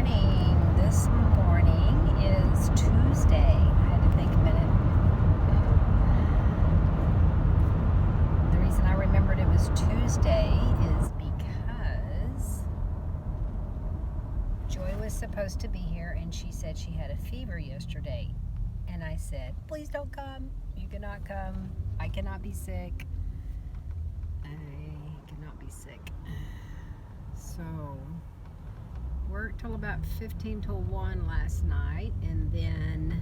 morning. This morning is Tuesday. I had to think a minute. The reason I remembered it was Tuesday is because Joy was supposed to be here and she said she had a fever yesterday. And I said, please don't come. You cannot come. I cannot be sick. I cannot be sick. So, worked till about 15 till 1 last night, and then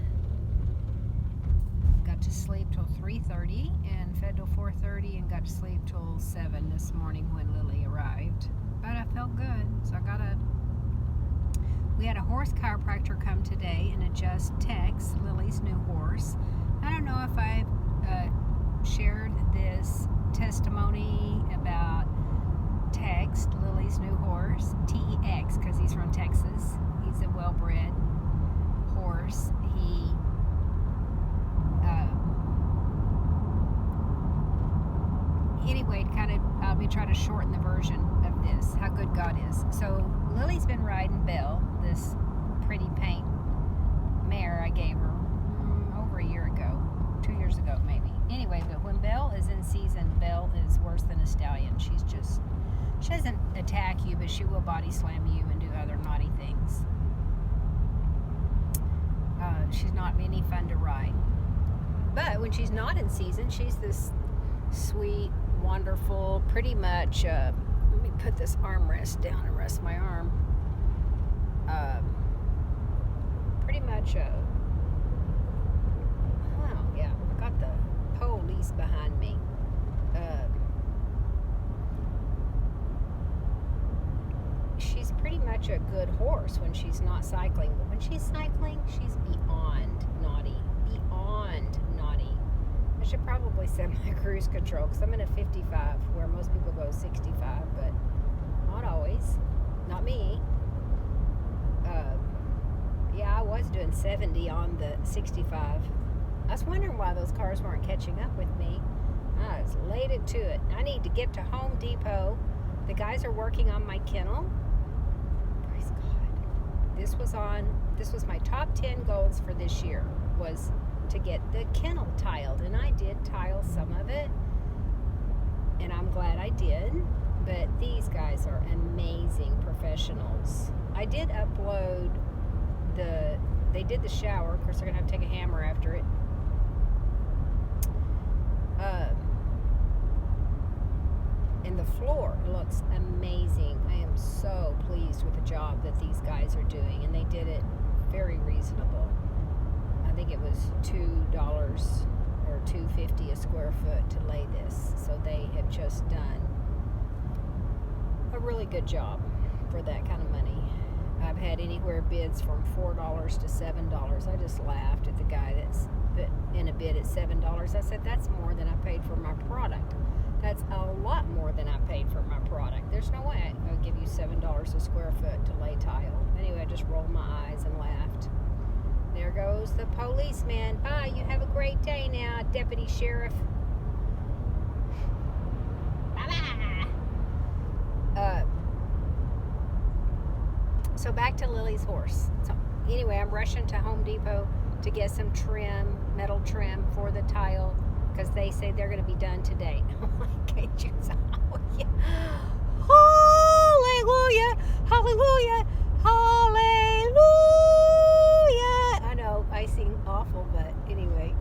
got to sleep till 3:30 and fed till 4:30 and got to sleep till 7 this morning when Lily arrived. But I felt good, so we had a horse chiropractor come today and adjust Tex, Lily's new horse. I don't know if I've shared this testimony about Tex, Lily's new horse, Tex, because he's from Texas. He's a well-bred horse. Anyway, let me try to shorten the version of this, how good God is. So Lily's been riding Belle, this pretty paint mare I gave her over a year ago, 2 years ago maybe. Anyway, but when Belle is in season, Belle is worse than a stallion. She doesn't attack you, but she will body slam you and do other naughty things. She's not any fun to ride. But when she's not in season, she's this sweet, wonderful, pretty much, let me put this armrest down and rest my arm. Pretty much, I got the police behind me. She's pretty much a good horse when she's not cycling, but when she's cycling, she's beyond naughty. Beyond naughty. I should probably set my cruise control because I'm in a 55 where most people go 65, but not always. Not me. I was doing 70 on the 65. I was wondering why those cars weren't catching up with me. I was elated to it. I need to get to Home Depot. The guys are working on my kennel. Praise God. This was my top 10 goals for this year, was to get the kennel tiled, and I did tile some of it, and I'm glad I did. But these guys are amazing professionals. I did upload they did the shower. Of course, they're gonna have to take a hammer after it. And the floor looks amazing. I am so pleased with the job that these guys are doing, and they did it very reasonable. I think it was $2 or $2.50 a square foot to lay this. So they have just done a really good job for that kind of money. I've had anywhere bids from $4 to $7. I just laughed at the guy that's in a bid at $7. I said, that's more than I paid for my product. That's a lot more than I paid for my product. There's no way I'll give you $7 a square foot to lay tile. Anyway, I just rolled my eyes and laughed. There goes the policeman. Bye, you have a great day now, Deputy Sheriff. Bye-bye. So back to Lily's horse. So anyway, I'm rushing to Home Depot to get some trim, metal trim for the tile, because they say they're going to be done today. Hallelujah, hallelujah, hallelujah. I know I sing awful, but anyway,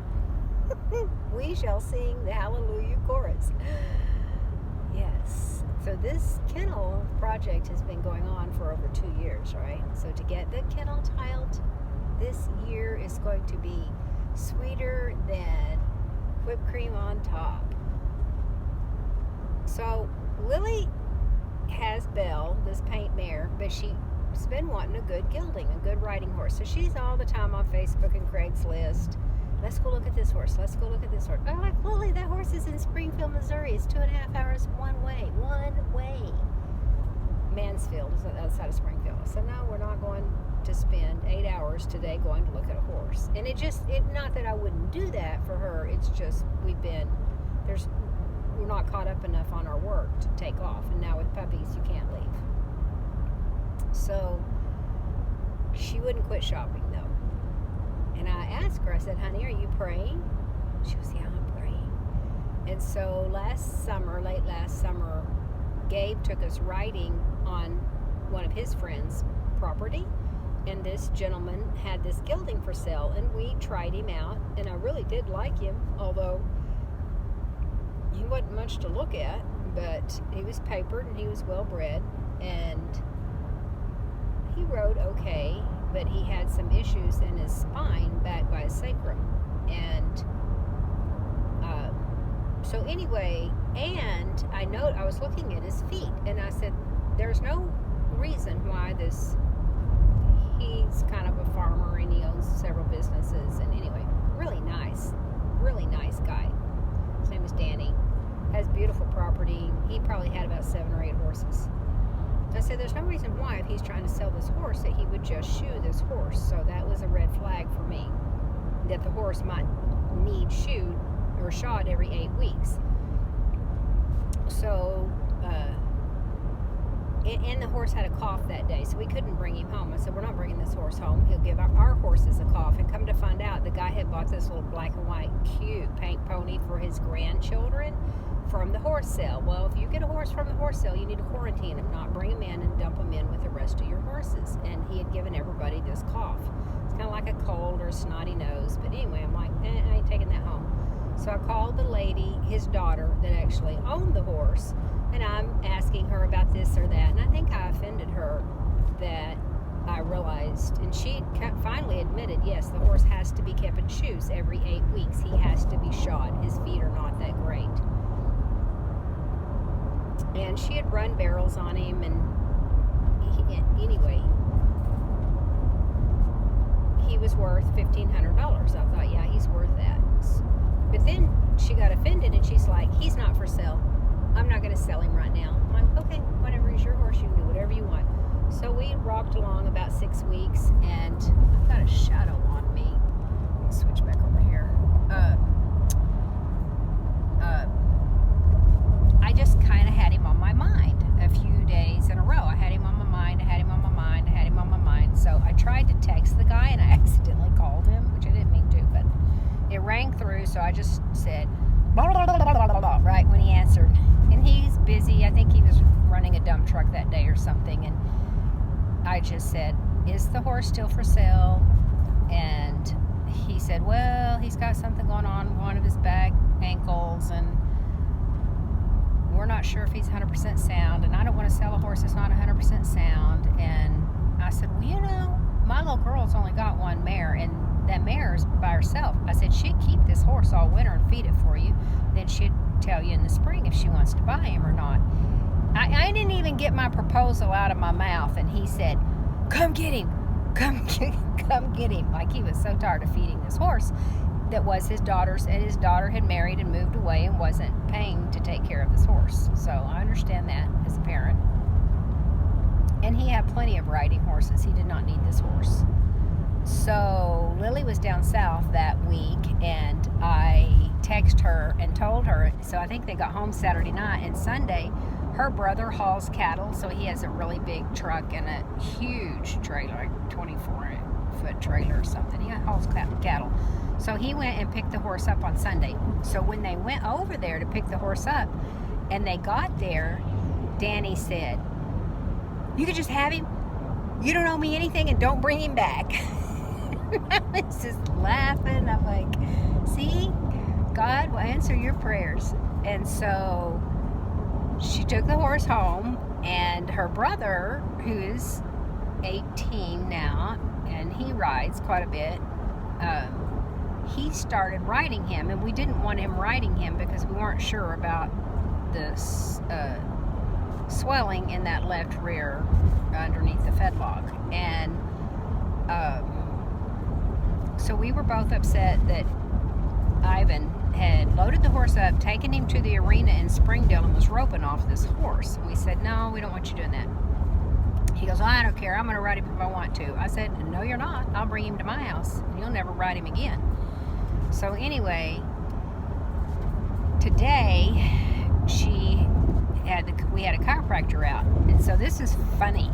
we shall sing the hallelujah chorus. Yes. So this kennel project has been going on for over 2 years, right? So to get the kennel tiled this year is going to be sweeter than whipped cream on top. So Lily has Belle, this paint mare, but she's been wanting a good gelding, a good riding horse. So she's all the time on Facebook and Craigslist. Let's go look at this horse. Let's go look at this horse. I'm like, Lily, that horse is in Springfield, Missouri. It's 2.5 hours one way. Mansfield is outside of Springfield. So no, we're not going to spend 8 hours today going to look at a horse. And not that I wouldn't do that for her. It's just we're not caught up enough on our work to take off. And now with puppies, you can't leave. So She wouldn't quit shopping, though. And I asked her, I said, honey, are you praying? She was, yeah, I'm praying. And so late last summer, Gabe took us riding on one of his friends' property. And this gentleman had this gelding for sale, and we tried him out, and I really did like him, although he wasn't much to look at, but he was papered and he was well bred, and he rode okay, but he had some issues in his spine back by his sacrum. And so anyway, and I was looking at his feet, and I said, there's no reason why he's kind of a farmer and he owns several businesses, and anyway, really nice guy. His name is Danny. Has beautiful property. He probably had about 7 or 8 horses. I said, there's no reason why, if he's trying to sell this horse, that he would just shoe this horse. So that was a red flag for me, that the horse might need shoed or shod every 8 weeks. So and the horse had a cough that day, so we couldn't bring him home. I said, we're not bringing this horse home. He'll give our horses a cough. And come to find out, the guy had bought this little black and white cute paint pony for his grandchildren from the horse sale. Well, if you get a horse from the horse sale, you need to quarantine him, not bring him in and dump him in with the rest of your horses. And he had given everybody this cough. It's kind of like a cold or a snotty nose. But anyway, I'm like, I ain't taking that home. So I called the lady, his daughter, that actually owned the horse, and I'm asking her about this or that. And I think I offended her that I realized, and she finally admitted, yes, the horse has to be kept in shoes every 8 weeks. He has to be shod. His feet are not that great. And she had run barrels on him, and anyway, he was worth $1,500. I thought, yeah, he's worth that. But then she got offended, and she's like, he's not for sale. I'm not going to sell him right now. I'm like, okay, whatever, he's your horse. You can do whatever you want. So we rocked along about 6 weeks, and I've got a shadow on me. Let me switch back over here. I just kind of had him on my mind a few days in a row. I had him on my mind. So I tried to text the guy, and I accidentally called him, which I didn't mean to, but it rang through, so I just said, blah, blah, blah, blah, blah, blah, right when he answered. And he's busy. I think he was running a dump truck that day or something, and I just said, is the horse still for sale? And he said, well, he's got something going on with one of his back ankles, and we're not sure if he's 100% sound, and I don't want to sell a horse that's not 100% sound. And I said, well, my little girl's only got one mare, and that mare's by herself. I said, she'd keep this horse all winter and feed it for you. Then she'd tell you in the spring if she wants to buy him or not. I didn't even get my proposal out of my mouth, and he said, come get him. Come get him. Like he was so tired of feeding this horse that was his daughter's, and his daughter had married and moved away and wasn't paying to take care of this horse. So I understand that as a parent. And he had plenty of riding horses. He did not need this horse. So Lily was down south that week, and I texted her and told her. So I think they got home Saturday night, and Sunday her brother hauls cattle, so he has a really big truck and a huge trailer, like 24-foot trailer or something. He hauls cattle. So he went and picked the horse up on Sunday. So when they went over there to pick the horse up and they got there, Danny said, you could just have him. You don't owe me anything, and don't bring him back. I was just laughing. I'm like, see, God will answer your prayers. And so she took the horse home, and her brother, who is 18 now, and he rides quite a bit, he started riding him, and we didn't want him riding him because we weren't sure about this swelling in that left rear underneath the fedlock. And so we were both upset that Ivan had loaded the horse up, taken him to the arena in Springdale, and was roping off this horse. And we said, no, we don't want you doing that. He goes, I don't care. I'm going to ride him if I want to. I said, no, you're not. I'll bring him to my house, and you'll never ride him again. So anyway, today we had a chiropractor out. And so this is funny.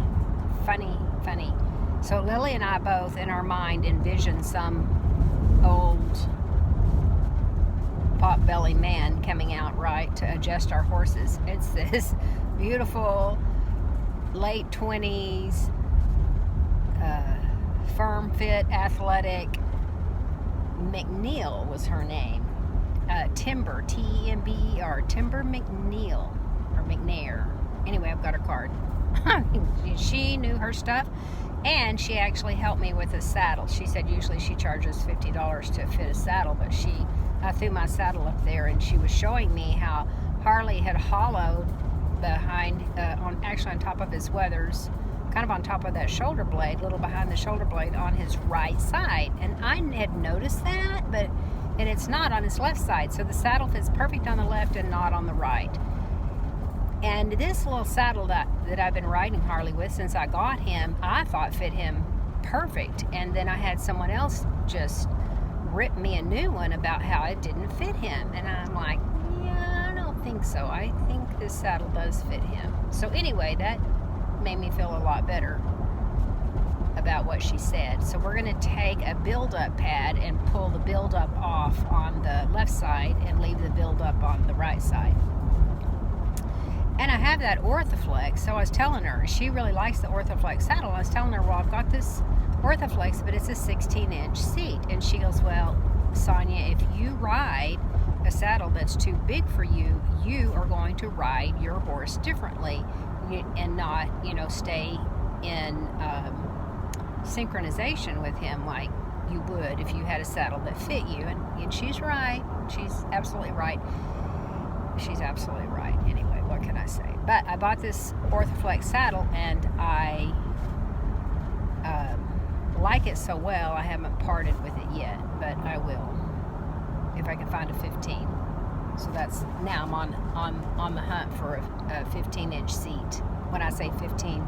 So Lily and I both, in our mind, envisioned some old pot-belly man coming out, right, to adjust our horses. It's this beautiful late 20s, firm fit, athletic, McNeil was her name. Timber, T-E-M-B-E-R, Timber McNeil, or McNair. Anyway, I've got her card. She knew her stuff, and she actually helped me with a saddle. She said usually she charges $50 to fit a saddle, but I threw my saddle up there, and she was showing me how Harley had hollowed behind, on top of his wethers, kind of on top of that shoulder blade, a little behind the shoulder blade on his right side. And I had noticed that, and it's not on his left side. So the saddle fits perfect on the left and not on the right. And this little saddle that I've been riding Harley with since I got him, I thought fit him perfect. And then I had someone else just rip me a new one about how it didn't fit him. And I'm like, yeah, I don't think so. I think this saddle does fit him. So anyway, that made me feel a lot better about what she said. So we're going to take a build-up pad and pull the build-up off on the left side and leave the build-up on the right side. And I have that Orthoflex, so I was telling her, she really likes the Orthoflex saddle. I was telling her, well, I've got this Orthoflex, but it's a 16-inch seat. And she goes, well, Sonia, if you ride a saddle that's too big for you, you are going to ride your horse differently and not, stay in synchronization with him like you would if you had a saddle that fit you. And she's right. She's absolutely right. She's absolutely right. Anyway, what can I say? But I bought this Orthoflex saddle, and I like it so well, I haven't parted with it yet, but I will if I can find a 15. So that's, now I'm on the hunt for a 15-inch seat. When I say 15,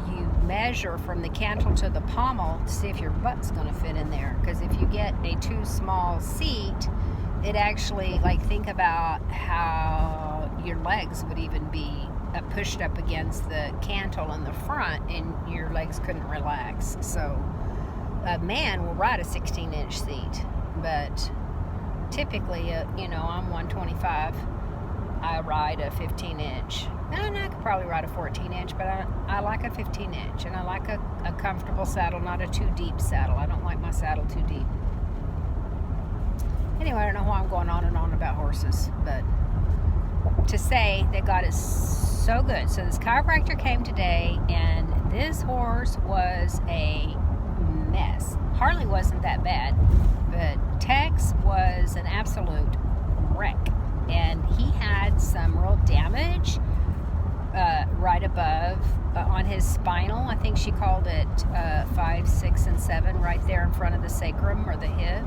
you measure from the cantle to the pommel to see if your butt's going to fit in there. Because if you get a too small seat, it actually, think about how your legs would even be pushed up against the cantle in the front, and your legs couldn't relax. So a man will ride a 16-inch seat, but typically, I'm 125. I ride a 15-inch. And I could probably ride a 14-inch, but I like a 15-inch, and I like a comfortable saddle, not a too deep saddle. I don't like my saddle too deep. Anyway, I don't know why I'm going on and on about horses, but to say that God is so good. So this chiropractor came today, and this horse was a mess. Harley wasn't that bad, but Tex was an absolute wreck, and he had some real damage right above on his spinal. I think she called it 5, 6, and 7, right there in front of the sacrum or the hip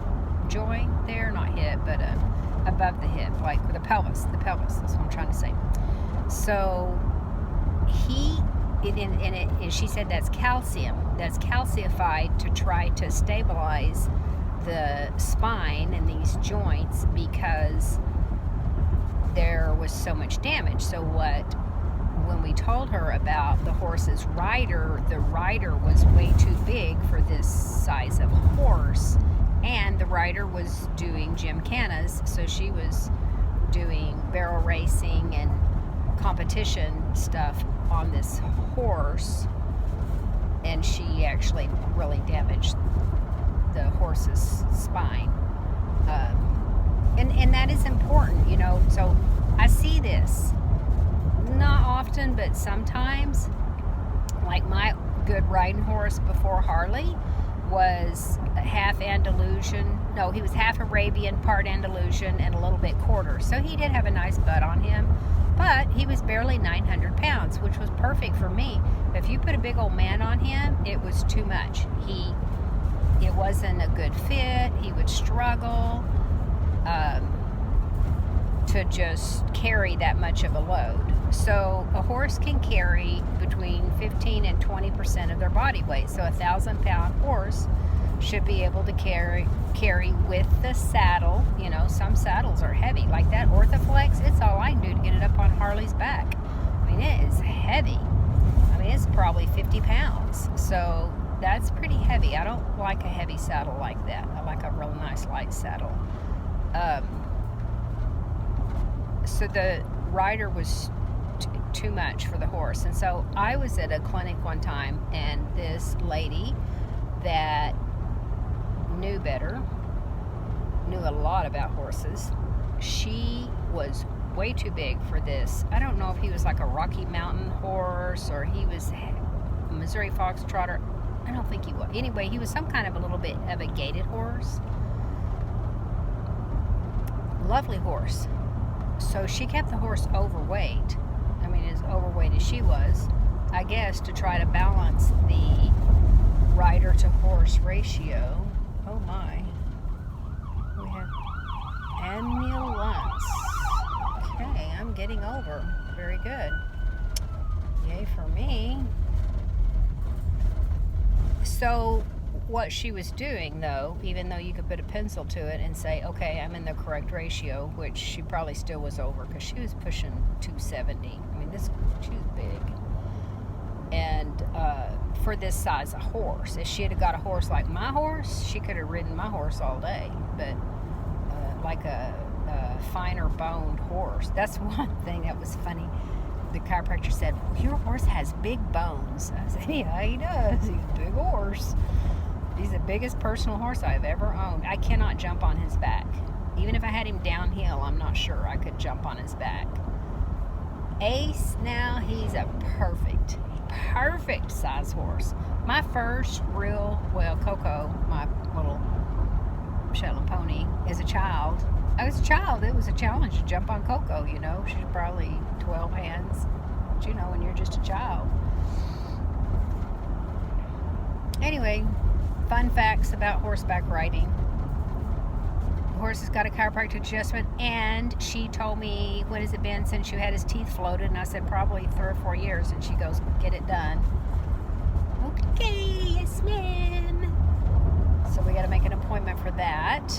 joint there, not hip, but above the hip, like the pelvis. That's what I'm trying to say. So she said that's calcium. That's calcified to try to stabilize the spine and these joints because there was so much damage. So when we told her about the horse's rider, the rider was way too big for this size of horse, and the rider was doing gymkhana, so she was doing barrel racing and competition stuff on this horse, and she actually really damaged the horse's spine. And that is important, so I see this not often, but sometimes. Like my good riding horse before Harley was half Andalusian. No, he was half Arabian, part Andalusian, and a little bit quarter. So he did have a nice butt on him, but he was barely 900 pounds, which was perfect for me. If you put a big old man on him, it was too much. It wasn't a good fit. He would struggle to just carry that much of a load. So a horse can carry between 15 and 20% of their body weight. So a 1,000-pound horse should be able to carry with the saddle. Some saddles are heavy, like that Orthoflex. It's all I can do to get it up on Harley's back. I mean, it is heavy. I mean, it's probably 50 pounds. So that's pretty heavy. I don't like a heavy saddle like that. I like a real nice light saddle. So the rider was too much for the horse. And so I was at a clinic one time, and this lady that knew better, knew a lot about horses, she was way too big for this. I don't know if he was like a Rocky Mountain horse or he was a Missouri Foxtrotter. I don't think he was. Anyway, he was some kind of a little bit of a gaited horse. Lovely horse. So she kept the horse overweight. I mean, as overweight as she was, I guess, to try to balance the rider to horse ratio. Oh my. We have ambulance. Okay, I'm getting over. Very good. Yay for me. So what she was doing, though, even though you could put a pencil to it and say, okay, I'm in the correct ratio, which she probably still was over because she was pushing 270. I mean, she was big. And for this size of horse, if she had got a horse like my horse, she could have ridden my horse all day. But like a finer boned horse. That's one thing that was funny. The chiropractor said, well, your horse has big bones. I said, yeah, he does. He's a big horse. He's the biggest personal horse I've ever owned. I cannot jump on his back. Even if I had him downhill, I'm not sure I could jump on his back. Ace, now he's a perfect size horse. My first real, well, Coco, my little Shetland pony, as a child, I was a child. It was a challenge to jump on Coco, you know. She's probably 12 hands, but you know, when you're just a child. Anyway, fun facts about horseback riding. The horse has got a chiropractic adjustment, and she told me, when has it been since you had his teeth floated? And I said, probably 3 or 4 years. And she goes, get it done. Okay, yes ma'am. So we got to make an appointment for that.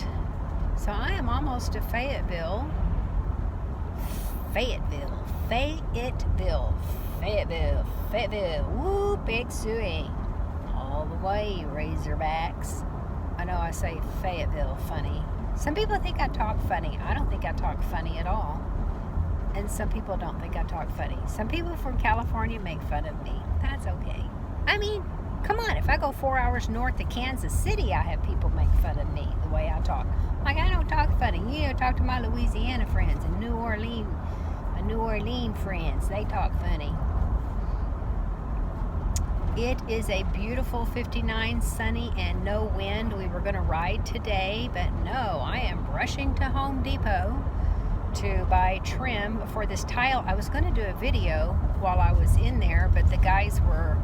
So I am almost to Fayetteville. Woo, Big Suey. All the way, Razorbacks. I know I say Fayetteville funny. Some people think I talk funny. I don't think I talk funny at all. And some people don't think I talk funny. Some people from California make fun of me. That's okay. I mean, come on. If I go 4 hours north to Kansas City, I have people make fun of me the way I talk. Like, I don't talk funny. You know, talk to my Louisiana friends and New Orleans friends. They talk funny. It is a beautiful 59, sunny, and no wind. We were going to ride today, but no, I am rushing to Home Depot to buy trim for this tile. I was going to do a video while I was in there, but the guys were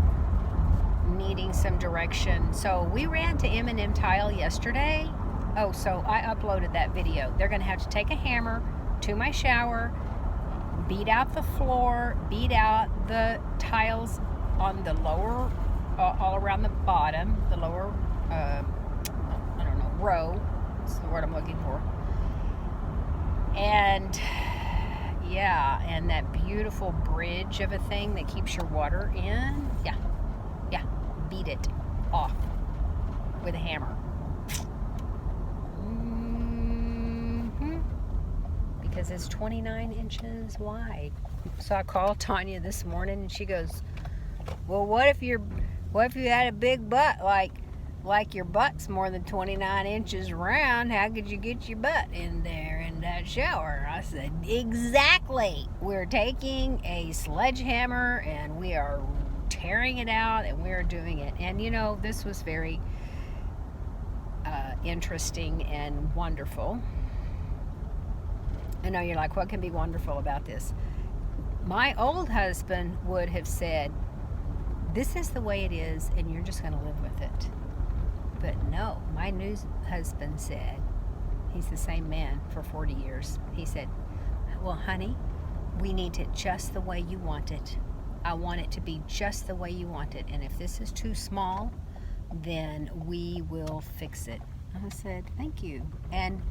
needing some direction. So we ran to M&M Tile yesterday. Oh, so I uploaded that video. They're going to have to take a hammer to my shower, beat out the floor, beat out the tiles on the lower, all around the bottom, the lower, row. That's the word I'm looking for. And yeah, and that beautiful bridge of a thing that keeps your water in. Yeah, beat it off with a hammer. Because it's 29 inches wide. So I called Tanya this morning, and she goes, well, what if you had a big butt, like your butt's more than 29 inches around? How could you get your butt in there in that shower? I said, exactly. We're taking a sledgehammer and we are tearing it out, and we're doing it. And you know, this was very interesting and wonderful. I know you're like, what can be wonderful about this? My old husband would have said, this is the way it is, and you're just going to live with it. But no, my new husband said, he's the same man for 40 years. He said, well, honey, we need it just the way you want it. I want it to be just the way you want it. And if this is too small, then we will fix it. I said, thank you. And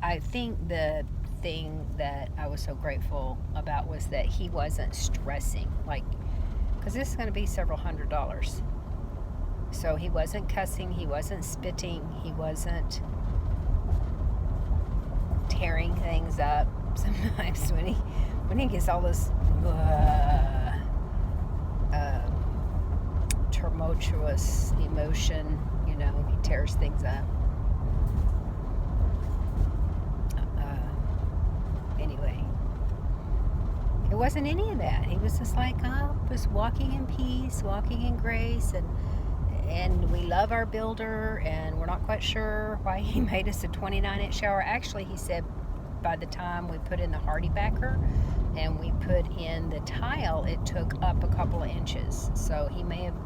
I think the thing that I was so grateful about was that he wasn't stressing. Like, because this is going to be several $100s. So he wasn't cussing, he wasn't spitting, he wasn't tearing things up. Sometimes when he gets all this tumultuous emotion, you know, he tears things up. Anyway, it wasn't any of that. He was just like, just walking in peace, walking in grace, and we love our builder, and we're not quite sure why he made us a 29-inch shower. Actually, he said by the time we put in the hardy backer and we put in the tile, it took up a couple of inches. So he may have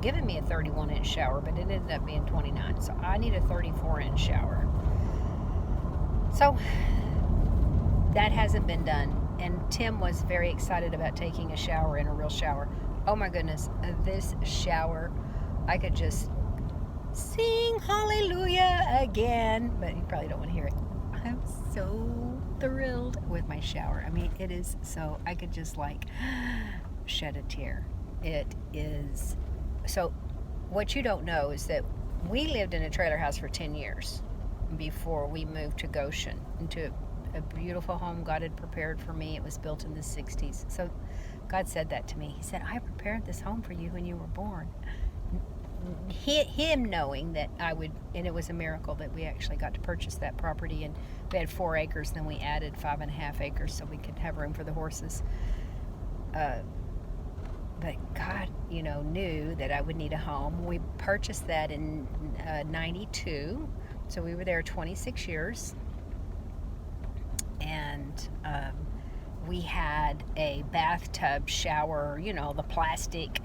given me a 31-inch shower, but it ended up being 29. So I need a 34-inch shower. So that hasn't been done. And Tim was very excited about taking a shower in a real shower. Oh my goodness, this shower, I could just sing hallelujah again, but you probably don't want to hear it. I'm so thrilled with my shower. I mean, it is so, I could just like shed a tear. It is, so what you don't know is that we lived in a trailer house for 10 years before we moved to Goshen, into a beautiful home God had prepared for me. It was built in the 60s. So God said that to me. He said, I prepared this home for you when you were born. Him knowing that I would, and it was a miracle that we actually got to purchase that property, and we had 4 acres, then we added 5.5 acres so we could have room for the horses. But God, you know, knew that I would need a home. We purchased that in 92, so we were there 26 years, and we had a bathtub shower, you know, the plastic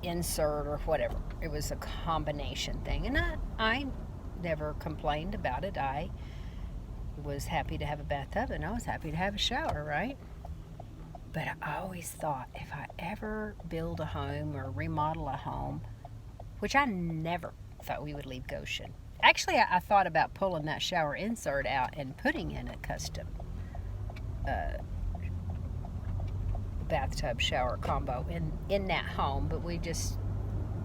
insert or whatever. It was a combination thing, and I never complained about it. I was happy to have a bathtub, and I was happy to have a shower, right? But I always thought, if I ever build a home or remodel a home, which I never thought we would leave Goshen. Actually, I thought about pulling that shower insert out and putting in a custom bathtub shower combo in that home, but we just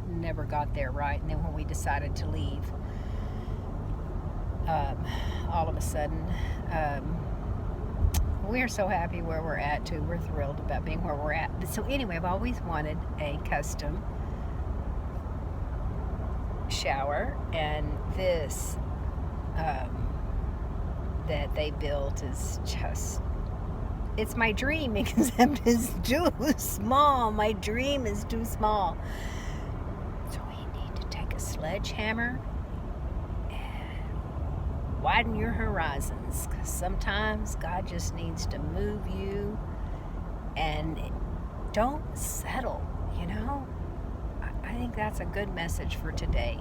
never got there, right? And then when we decided to leave, all of a sudden, we're so happy where we're at too. We're thrilled about being where we're at. But so anyway, I've always wanted a custom shower, and this that they built is just, it's my dream, except it's too small. My dream is too small. So we need to take a sledgehammer and widen your horizons, because sometimes God just needs to move you, and don't settle, you know? I think that's a good message for today.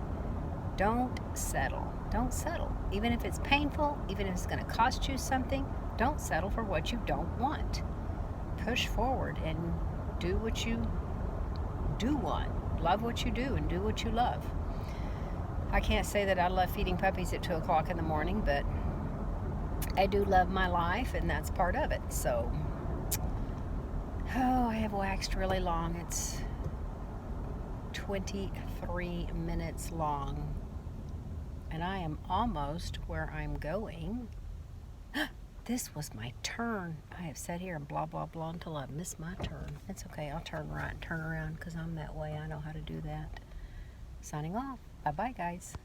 Don't settle. Don't settle. Even if it's painful, even if it's going to cost you something, don't settle for what you don't want. Push forward and do what you do want. Love what you do and do what you love. I can't say that I love feeding puppies at 2 o'clock in the morning, but I do love my life, and that's part of it. So, I have waxed really long. It's 23 minutes long, and I am almost where I'm going. This was my turn. I have sat here and blah, blah, blah until I miss my turn. It's okay. I'll turn right and turn around because I'm that way. I know how to do that. Signing off. Bye-bye, guys.